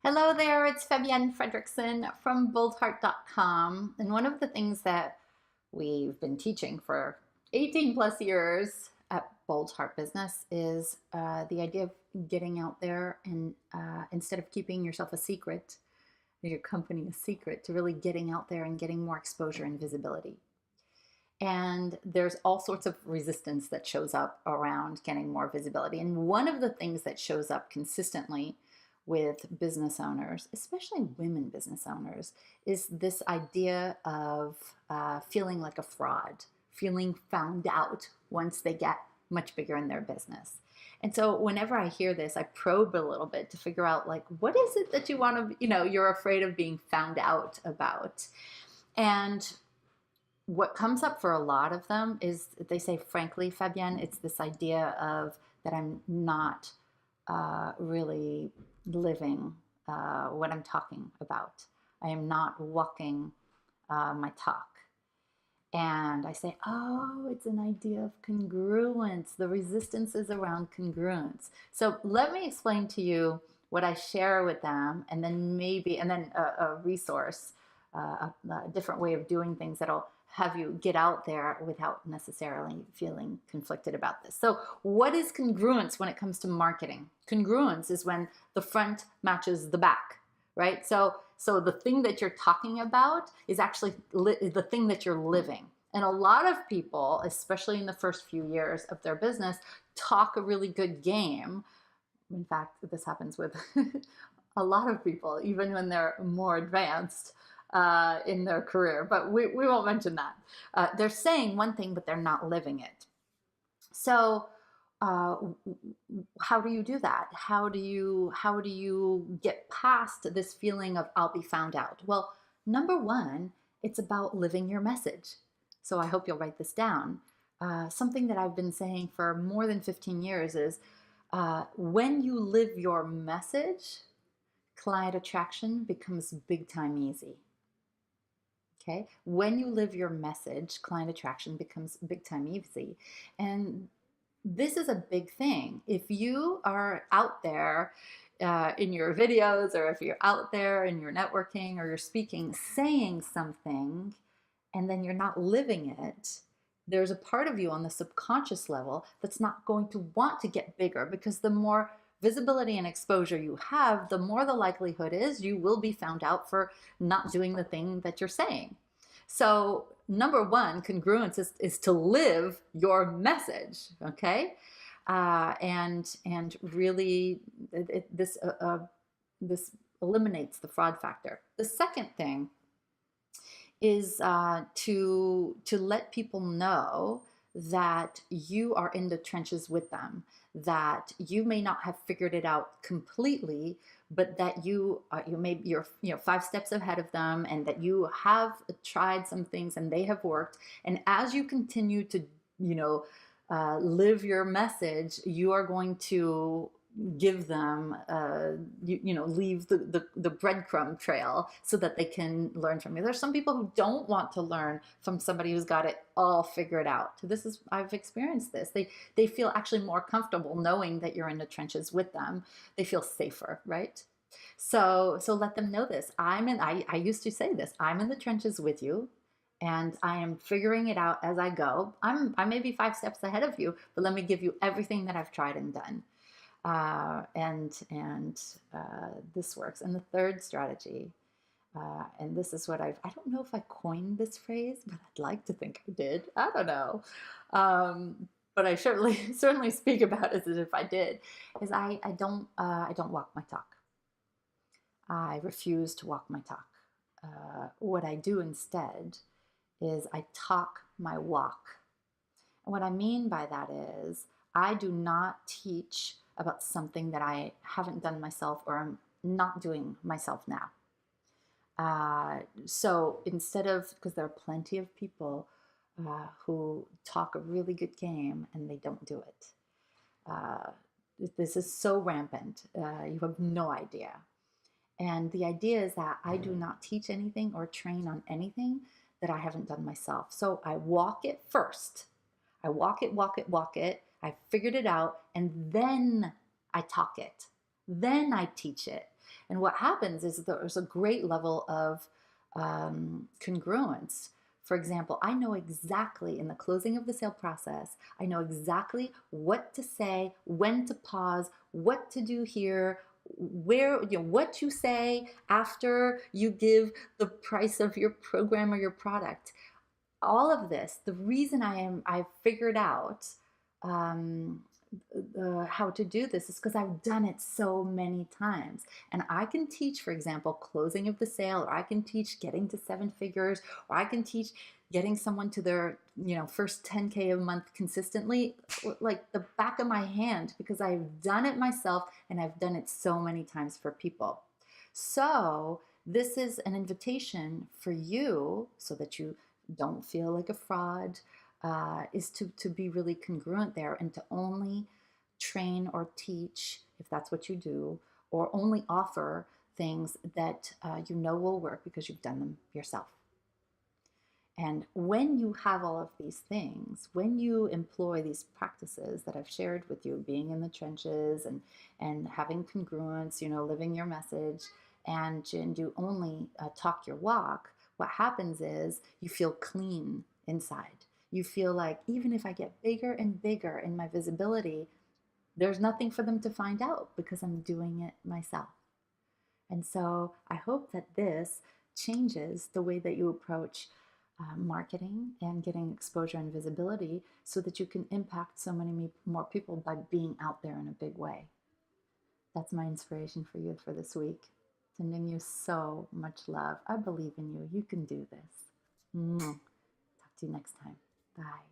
Hello there, it's Fabienne Fredrickson from boldheart.com. And one of the things that we've been teaching for 18 plus years at Bold Heart Business is the idea of getting out there and instead of keeping yourself a secret, your company a secret, to really getting out there and getting more exposure and visibility. And there's all sorts of resistance that shows up around getting more visibility. And one of the things that shows up consistently with business owners, especially women business owners, is this idea of feeling like a fraud, feeling found out once they get much bigger in their business. And so whenever I hear this, I probe a little bit to figure out, like, what is it that you want to, you're afraid of being found out about? And what comes up for a lot of them is they say, frankly, Fabienne, it's this idea of that I'm not really living what I'm talking about. I am not walking my talk. And I say, oh, it's an idea of congruence. The resistance is around congruence. So let me explain to you what I share with them, and then a resource, a different way of doing things that'll have you get out there without necessarily feeling conflicted about this. So what is congruence when it comes to marketing? Congruence is when the front matches the back, right? So the thing that you're talking about is actually the thing that you're living. And a lot of people, especially in the first few years of their business, talk a really good game. In fact, this happens with a lot of people, even when they're more advanced in their career, but we won't mention that. They're saying one thing, but they're not living it. So how do you do that? How do you get past this feeling of I'll be found out? Well, number one, it's about living your message. So I hope you'll write this down. Something that I've been saying for more than 15 years is when you live your message, client attraction becomes big time easy. Okay, when you live your message, client attraction becomes big time easy. And this is a big thing. If you are out there in your videos, or if you're out there in your networking or you're speaking, saying something, and then you're not living it, there's a part of you on the subconscious level that's not going to want to get bigger, because the more visibility and exposure you have, the more the likelihood is you will be found out for not doing the thing that you're saying. So number one, congruence is to live your message, okay? And really, this eliminates the fraud factor. The second thing is to let people know that you are in the trenches with them, that you may not have figured it out completely, but that you're 5 steps ahead of them, and that you have tried some things and they have worked. And as you continue to live your message, you are going to give them leave the breadcrumb trail so that they can learn from you. There's some people who don't want to learn from somebody who's got it all figured out. I've experienced this. They feel actually more comfortable knowing that you're in the trenches with them. They feel safer, right? So let them know this. I used to say this, I'm in the trenches with you, and I am figuring it out as I go. I may be 5 steps ahead of you, but let me give you everything that I've tried and done. This works. And the third strategy, and this is what I don't know if I coined this phrase, but I'd like to think I did. I don't know. But I certainly speak about it as if I did, is I don't walk my talk. I refuse to walk my talk. What I do instead is I talk my walk. And what I mean by that is I do not teach about something that I haven't done myself, or I'm not doing myself now. So instead of, because there are plenty of people who talk a really good game and they don't do it. This is so rampant. You have no idea. And the idea is that I do not teach anything or train on anything that I haven't done myself. So I walk it first. I walk it. I figured it out, and then I talk it. Then I teach it. And what happens is there's a great level of congruence. For example, I know exactly in the closing of the sale process, I know exactly what to say, when to pause, what to do here, where, what you say after you give the price of your program or your product. All of this, the reason I've figured out um, how to do this is because I've done it so many times. And I can teach, for example, closing of the sale, or I can teach getting to seven figures, or I can teach getting someone to their, first 10K a month consistently, like the back of my hand, because I've done it myself and I've done it so many times for people. So this is an invitation for you so that you don't feel like a fraud, is to be really congruent there and to only train or teach, if that's what you do, or only offer things that you know will work because you've done them yourself. And when you have all of these things, when you employ these practices that I've shared with you, being in the trenches and having congruence, living your message, and you only talk your walk, what happens is you feel clean inside. You feel like even if I get bigger and bigger in my visibility, there's nothing for them to find out because I'm doing it myself. And so I hope that this changes the way that you approach marketing and getting exposure and visibility so that you can impact so many more people by being out there in a big way. That's my inspiration for you for this week. Sending you so much love. I believe in you. You can do this. Talk to you next time. Bye.